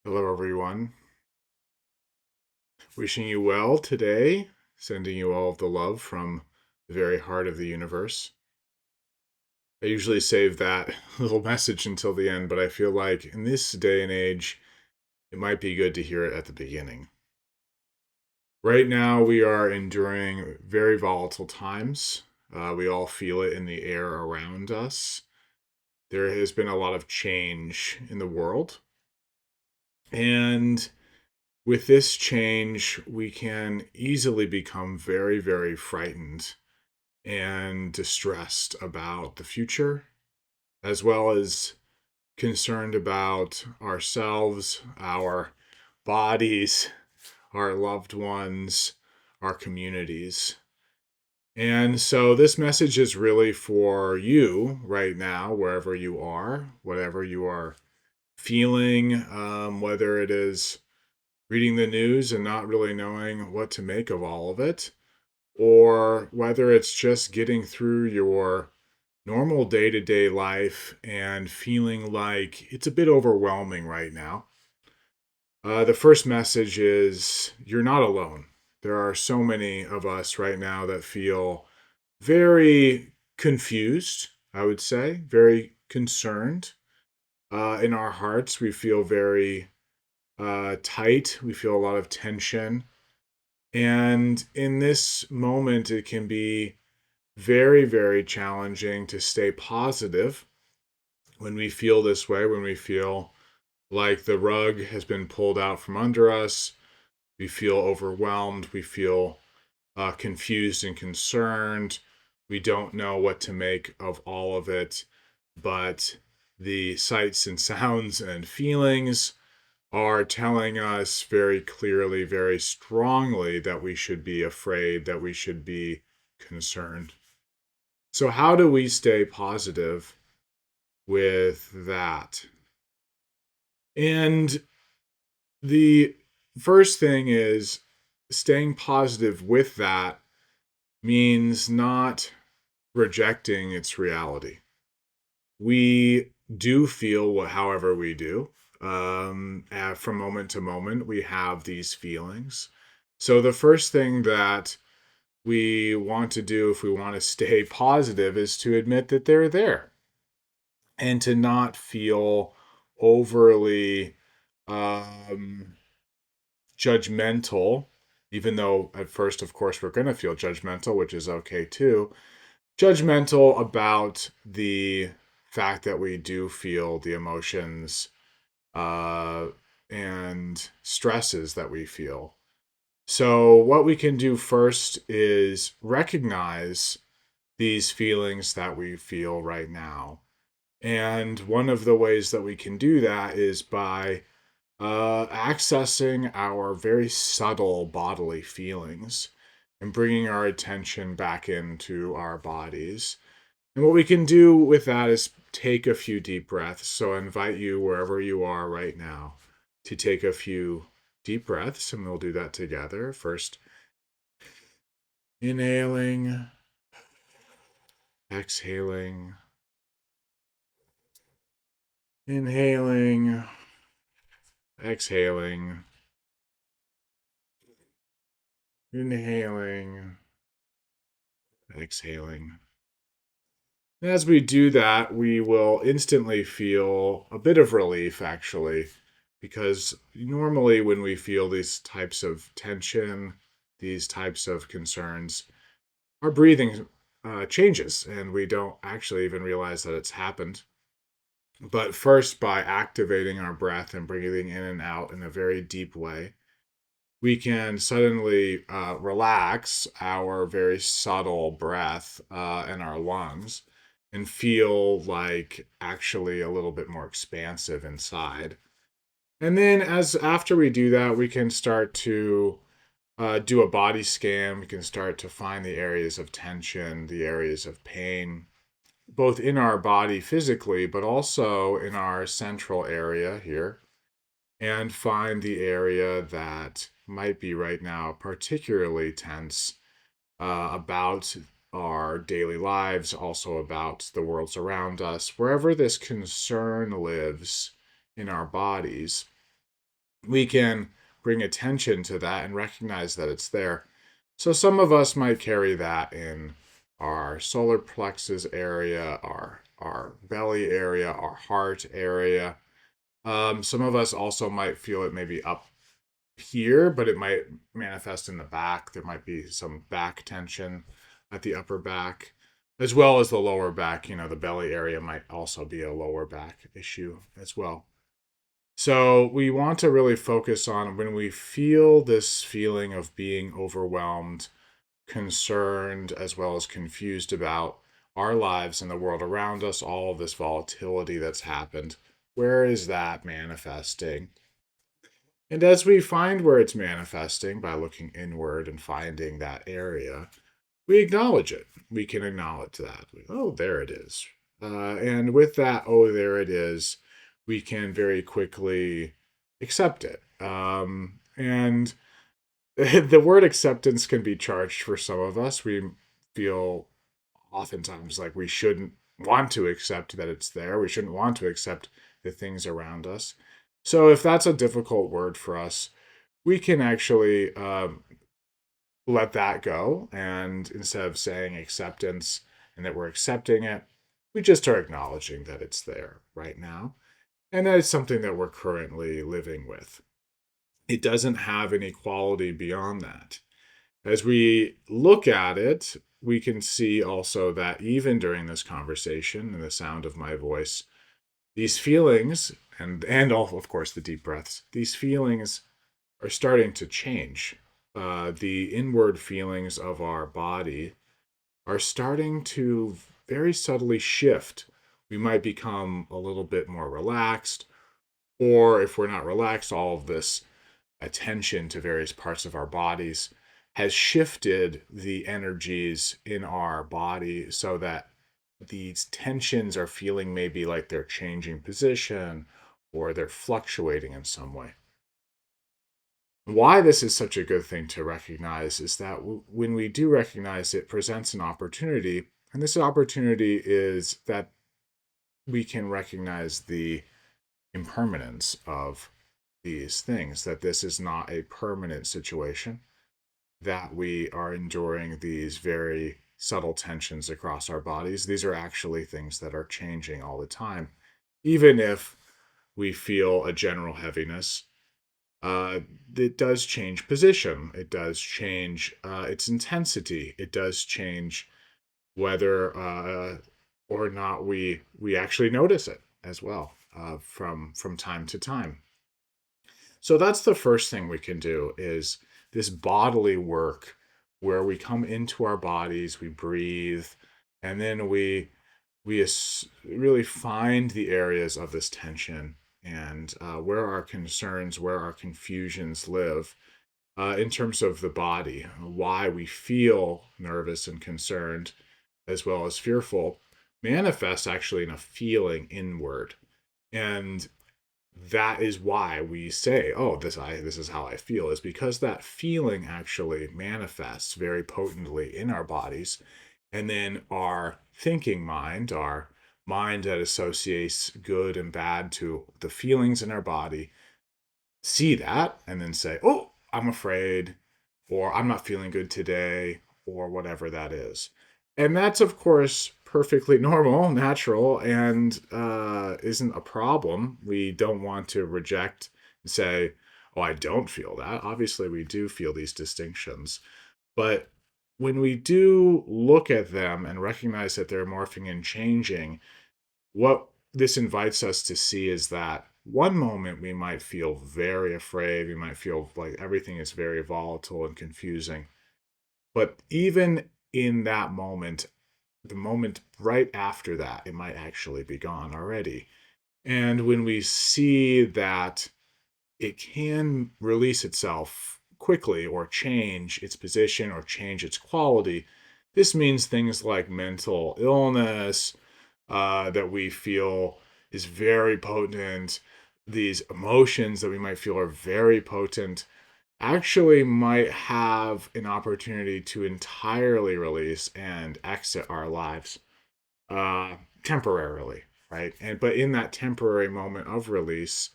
Hello, everyone. Wishing you well today. Sending you all of the love from the very heart of the universe. I usually save that little message until the end, but I feel like in this day and age, it might be good to hear it at the beginning. Right now, we are enduring very volatile times. We all feel it in the air around us. There has been a lot of change in the world. And with this change, we can easily become very, very frightened and distressed about the future, as well as concerned about ourselves, our bodies, our loved ones, our communities. And so, this message is really for you right now, wherever you are, whatever you are feeling, whether it is reading the news and not really knowing what to make of all of it, or whether it's just getting through your normal day to day life and feeling like it's a bit overwhelming right now. The first message is you're not alone. There are so many of us right now that feel very confused, I would say, very concerned. In our hearts, we feel very tight, we feel a lot of tension. And in this moment, it can be very, very challenging to stay positive when we feel this way, when we feel like the rug has been pulled out from under us. We feel overwhelmed. We feel confused and concerned. We don't know what to make of all of it. But the sights and sounds and feelings are telling us very clearly, very strongly that we should be afraid, that we should be concerned. So, how do we stay positive with that? And the first thing is staying positive with that means not rejecting its reality. We do feel however we do. From moment to moment, we have these feelings. So, the first thing that we want to do if we want to stay positive is to admit that they're there and to not feel overly um, judgmental, even though at first, of course, we're going to feel judgmental, which is okay too. Judgmental about the fact that we do feel the emotions uh, and stresses that we feel. So, what we can do first is recognize these feelings that we feel right now. And one of the ways that we can do that is by accessing our very subtle bodily feelings and bringing our attention back into our bodies. And what we can do with that is take a few deep breaths. So I invite you, wherever you are right now, to take a few deep breaths, and we'll do that together. First, inhaling, exhaling, inhaling, exhaling, inhaling, exhaling. And as we do that, we will instantly feel a bit of relief, actually, because normally when we feel these types of tension, these types of concerns, our breathing changes and we don't actually even realize that it's happened. But first, by activating our breath and breathing in and out in a very deep way, we can suddenly relax our very subtle breath in our lungs and feel like actually a little bit more expansive inside. And then, as after we do that, we can start to do a body scan. We can start to find the areas of tension, the areas of pain, both in our body physically, but also in our central area here, and find the area that might be right now particularly tense about our daily lives, also about the worlds around us, wherever this concern lives in our bodies. we can bring attention to that and recognize that it's there. So some of us might carry that in our solar plexus area, our belly area, our heart area. Some of us also might feel it maybe up here, but it might manifest in the back. There might be some back tension at the upper back, as well as the lower back. The belly area might also be a lower back issue as well. So we want to really focus on when we feel this feeling of being overwhelmed, concerned, as well as confused about our lives and the world around us, all of this volatility that's happened. Where is that manifesting? And as we find where it's manifesting by looking inward and finding that area, we acknowledge it. We can acknowledge that. Oh, there it is. And with that, oh, there it is, we can very quickly accept it. And the word acceptance can be charged for some of us. We feel oftentimes like we shouldn't want to accept that it's there. We shouldn't want to accept the things around us. So if that's a difficult word for us, we can actually let that go. And instead of saying acceptance and that we're accepting it, we just are acknowledging that it's there right now. And that it's something that we're currently living with. It doesn't have any quality beyond that. As we look at it, we can see also that even during this conversation and the sound of my voice, these feelings and all, of course, the deep breaths, these feelings are starting to change. The inward feelings of our body are starting to very subtly shift. We might become a little bit more relaxed, or if we're not relaxed, all of this attention to various parts of our bodies has shifted the energies in our body so that these tensions are feeling maybe like they're changing position or they're fluctuating in some way. Why this is such a good thing to recognize is that when we do recognize it presents an opportunity, and this opportunity is that we can recognize the impermanence of these things, that this is not a permanent situation, that we are enduring these very subtle tensions across our bodies. These are actually things that are changing all the time. Even if we feel a general heaviness, it does change position. It does change its intensity. It does change whether or not we actually notice it as well from time to time. So that's the first thing we can do is this bodily work where we come into our bodies, we breathe, and then we really find the areas of this tension and where our concerns, where our confusions live in terms of the body, why we feel nervous and concerned as well as fearful manifests actually in a feeling inward. And that is why we say, "Oh, this is how I feel," is because that feeling actually manifests very potently in our bodies, and then our thinking mind, our mind that associates good and bad to the feelings in our body, see that and then say, "Oh, I'm afraid," or "I'm not feeling good today," or whatever that is. And that's, of course, perfectly normal, natural, and isn't a problem. We don't want to reject and say, "Oh, I don't feel that." Obviously, we do feel these distinctions. But when we do look at them and recognize that they're morphing and changing, what this invites us to see is that one moment we might feel very afraid, we might feel like everything is very volatile and confusing. But even in that moment, the moment right after that, it might actually be gone already. And when we see that it can release itself quickly or change its position or change its quality, this means things like mental illness that we feel is very potent, these emotions that we might feel are very potent, actually might have an opportunity to entirely release and exit our lives temporarily, right? But in that temporary moment of release,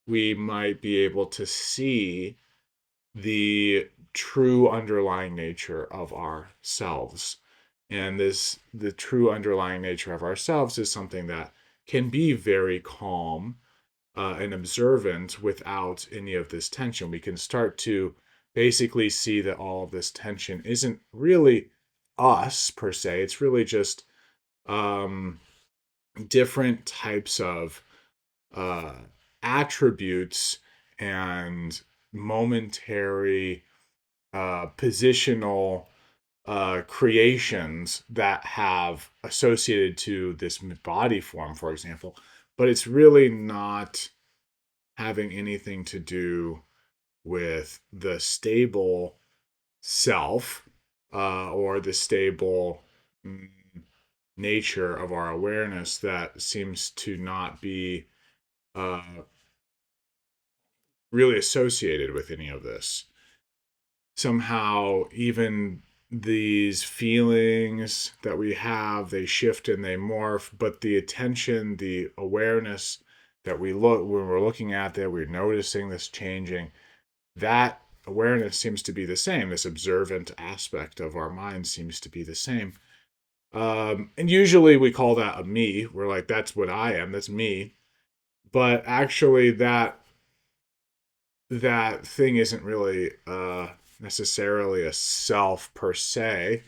we might be able to see the true underlying nature of ourselves. And the true underlying nature of ourselves is something that can be very calm and observant without any of this tension. We can start to basically see that all of this tension isn't really us per se. It's really just um, different types of uh, attributes and momentary positional creations that have associated to this body form, for example. But it's really not having anything to do with the stable self or the stable mm, nature of our awareness that seems to not be uh, really associated with any of this. Somehow, even these feelings that we have, they shift and they morph, but the attention, the awareness that we look when we're looking at that, we're noticing this changing, that awareness seems to be the same. This observant aspect of our mind seems to be the same. And usually we call that a me. We're like, that's what I am, that's me. But actually, that thing isn't really necessarily a self per se,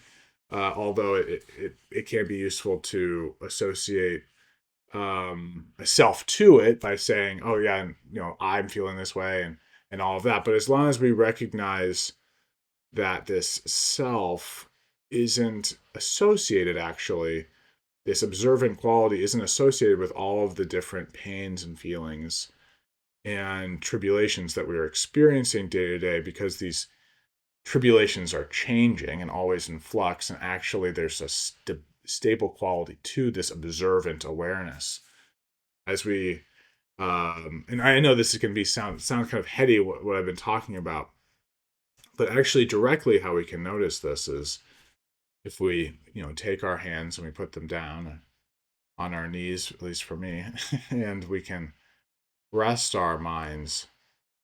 although it can be useful to associate a self to it by saying, oh yeah, and, I'm feeling this way and all of that. But as long as we recognize that this self isn't associated, actually, this observant quality isn't associated with all of the different pains and feelings and tribulations that we are experiencing day to day, because these tribulations are changing and always in flux, and actually there's a stable quality to this observant awareness. As we and I know this is going to be sound kind of heady, what I've been talking about, but actually directly how we can notice this is if we take our hands and we put them down on our knees, at least for me, and we can rest our minds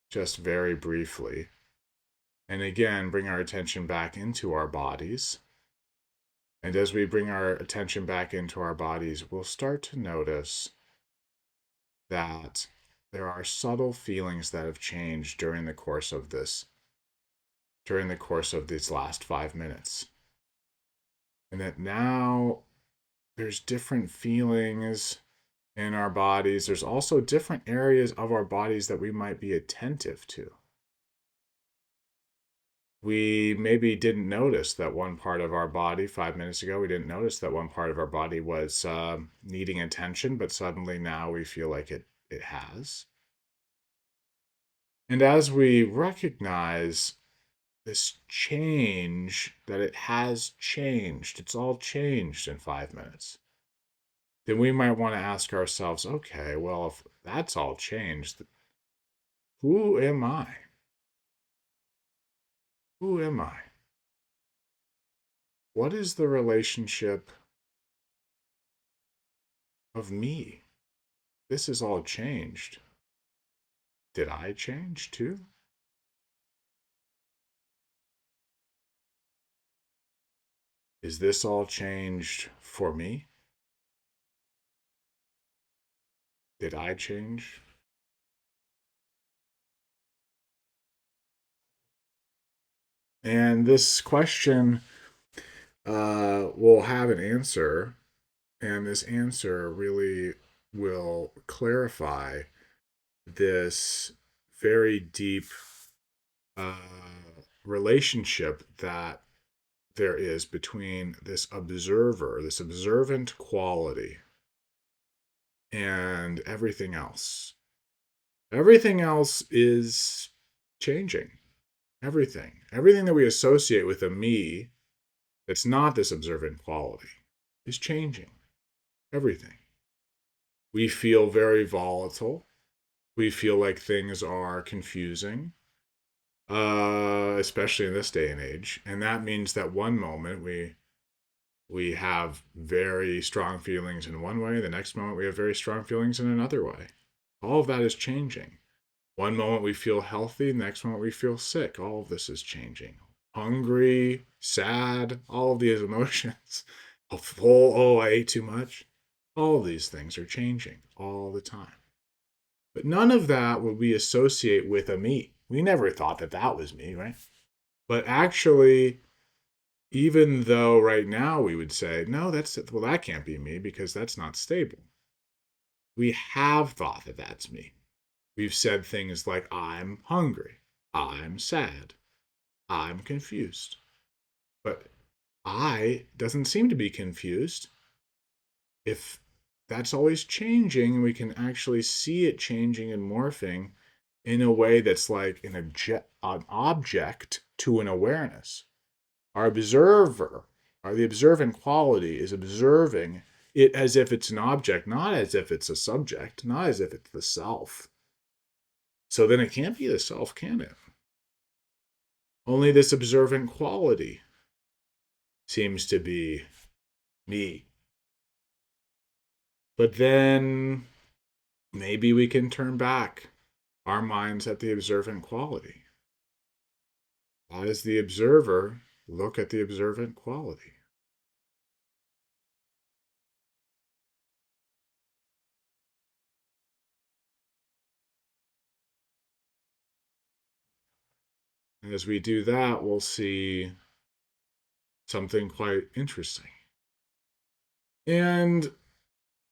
just very briefly. And again, bring our attention back into our bodies. And as we bring our attention back into our bodies, we'll start to notice that there are subtle feelings that have changed during the course of these last 5 minutes. And that now there's different feelings in our bodies. There's also different areas of our bodies that we might be attentive to. We maybe didn't notice that one part of our body 5 minutes ago. We didn't notice that one part of our body was needing attention, but suddenly now we feel like it has. And as we recognize this change, that it has changed, it's all changed in 5 minutes, then we might want to ask ourselves, okay, well, if that's all changed, who am I? Who am I? What is the relationship of me? This is all changed. Did I change too? Is this all changed for me? Did I change? And this question will have an answer, and this answer really will clarify this very deep uh, relationship that there is between this observer, this observant quality, and everything else. Everything else is changing. Everything that we associate with a me that's not this observant quality is changing. Everything. We feel very volatile. We feel like things are confusing, especially in this day and age. And that means that one moment we have very strong feelings in one way, the next moment we have very strong feelings in another way. All of that is changing. One moment we feel healthy, next moment we feel sick. All of this is changing. Hungry, sad, all of these emotions. Full, oh, I ate too much. All of these things are changing all the time. But none of that would we associate with a me. We never thought that that was me, right? But actually, even though right now we would say, no, well, that can't be me because that's not stable. We have thought that that's me. We've said things like, I'm hungry, I'm sad, I'm confused. But I doesn't seem to be confused. If that's always changing, and we can actually see it changing and morphing in a way that's like an object to an awareness. Our observer, the observant quality is observing it as if it's an object, not as if it's a subject, not as if it's the self. So then it can't be the self, can it? Only this observant quality seems to be me. But then maybe we can turn back our minds at the observant quality. As the observer, look at the observant quality. As we do that, we'll see something quite interesting. And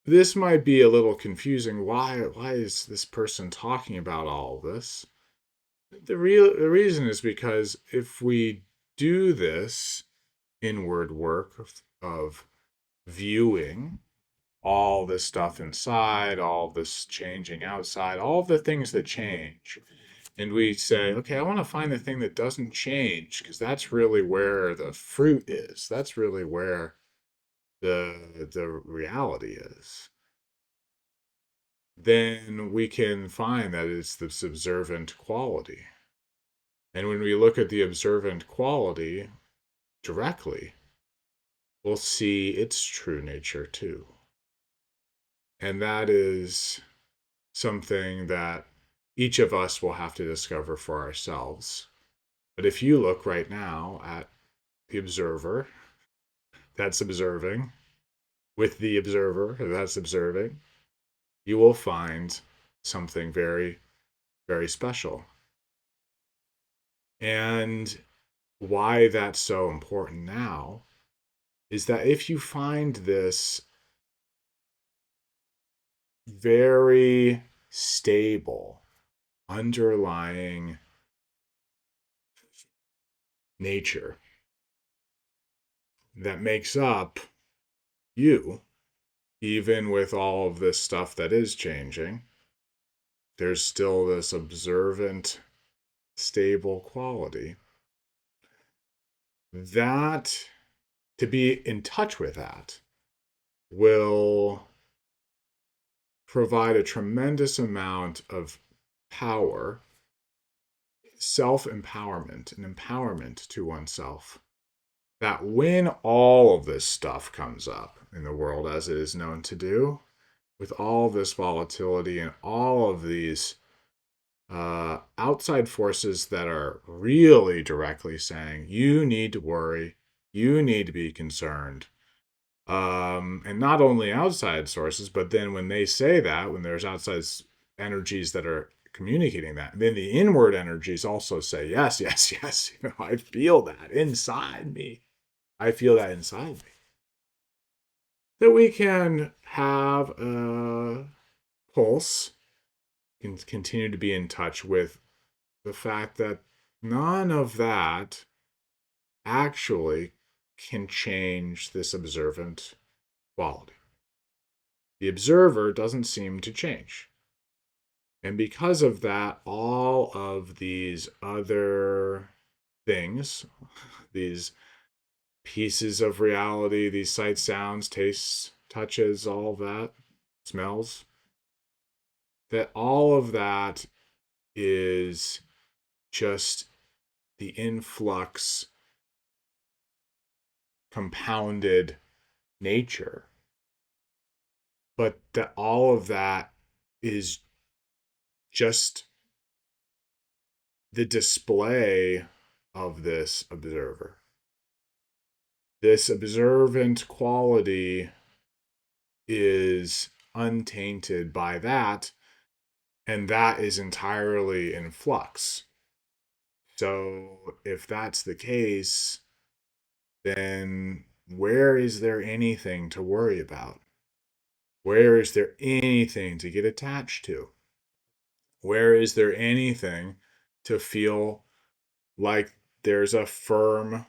this might be a little confusing. Why is this person talking about all this? The reason is because if we do this inward work of viewing all this stuff inside, all this changing outside, all the things that change, and we say, okay, I want to find the thing that doesn't change because that's really where the fruit is. That's really where the reality is. Then we can find that it's this observant quality. And when we look at the observant quality directly, we'll see its true nature too. And that is something that each of us will have to discover for ourselves. But if you look right now at the observer that's observing, with the observer that's observing, you will find something very, very special. And why that's so important now is that if you find this very stable underlying nature that makes up you, even with all of this stuff that is changing, there's still this observant, stable quality. That, to be in touch with that, will provide a tremendous amount of power, self empowerment, and empowerment to oneself. That when all of this stuff comes up in the world as it is known to do, with all this volatility and all of these outside forces that are really directly saying, you need to worry, you need to be concerned. And not only outside sources, but then when they say that, when there's outside energies that are communicating that, then the inward energies also say, yes, yes, yes, I feel that inside me. I feel that inside me. That we can have a pulse, can continue to be in touch with the fact that none of that actually can change this observant quality. The observer doesn't seem to change. And because of that, all of these other things, these pieces of reality, these sights, sounds, tastes, touches, all of that, smells, that all of that is just the influx, compounded nature. But that all of that is just the display of this observer. This observant quality is untainted by that, and that is entirely in flux. So if that's the case, then where is there anything to worry about? Where is there anything to get attached to? Where is there anything to feel like there's a firm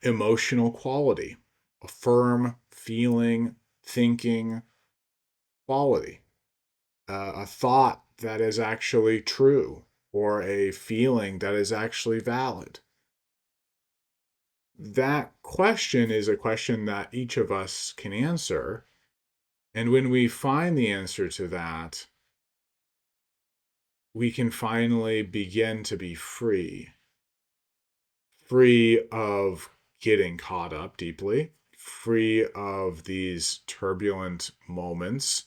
emotional quality, a firm feeling, thinking quality, a thought that is actually true, or a feeling that is actually valid? That question is a question that each of us can answer. And when we find the answer to that, we can finally begin to be free, free of getting caught up deeply, free of these turbulent moments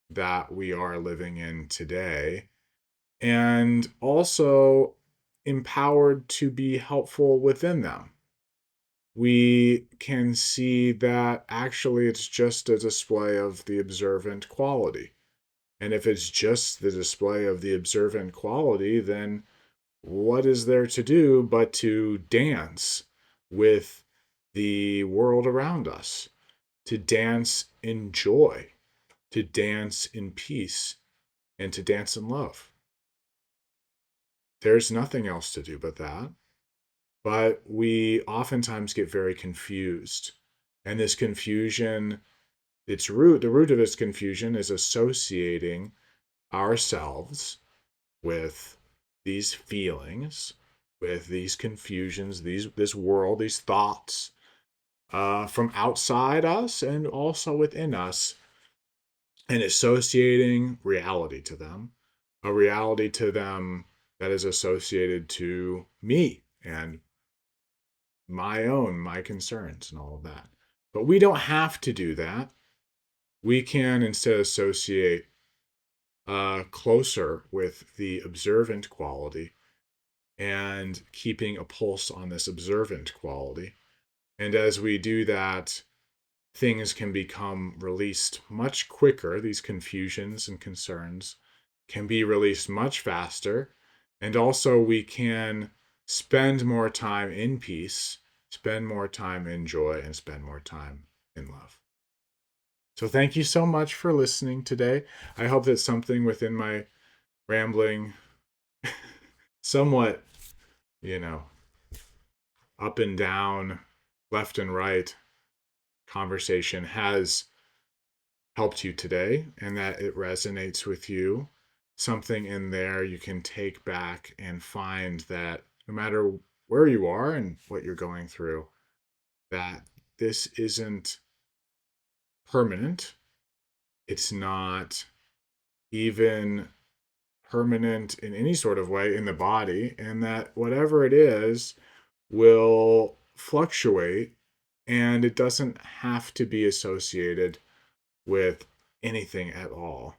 that we are living in today, and also empowered to be helpful within them. We can see that actually it's just a display of the observant quality. And if it's just the display of the observant quality, then what is there to do but to dance with the world around us, to dance in joy, to dance in peace, and to dance in love? There's nothing else to do but that. But we oftentimes get very confused. And this confusion, the root of its confusion is associating ourselves with these feelings, with these confusions, this world, these thoughts, from outside us and also within us, and associating reality to them, a reality to them that is associated to me and my concerns and all of that. But we don't have to do that. We can instead associate closer with the observant quality and keeping a pulse on this observant quality. And as we do that, things can become released much quicker. These confusions and concerns can be released much faster. And also, we can spend more time in peace, spend more time in joy, and spend more time in love. So, thank you so much for listening today. I hope that something within my rambling, somewhat, you know, up and down, left and right conversation has helped you today and that it resonates with you. Something in there you can take back and find that no matter where you are and what you're going through, that this isn't permanent. It's not even permanent in any sort of way in the body, and that whatever it is will fluctuate, and it doesn't have to be associated with anything at all.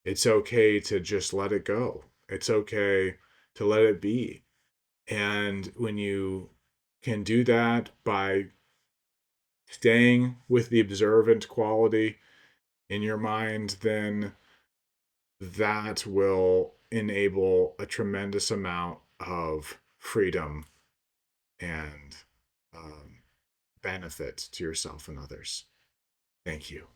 It's okay to just let it go. It's okay to let it be. And when you can do that by staying with the observant quality in your mind, then that will enable a tremendous amount of freedom and benefit to yourself and others. Thank you.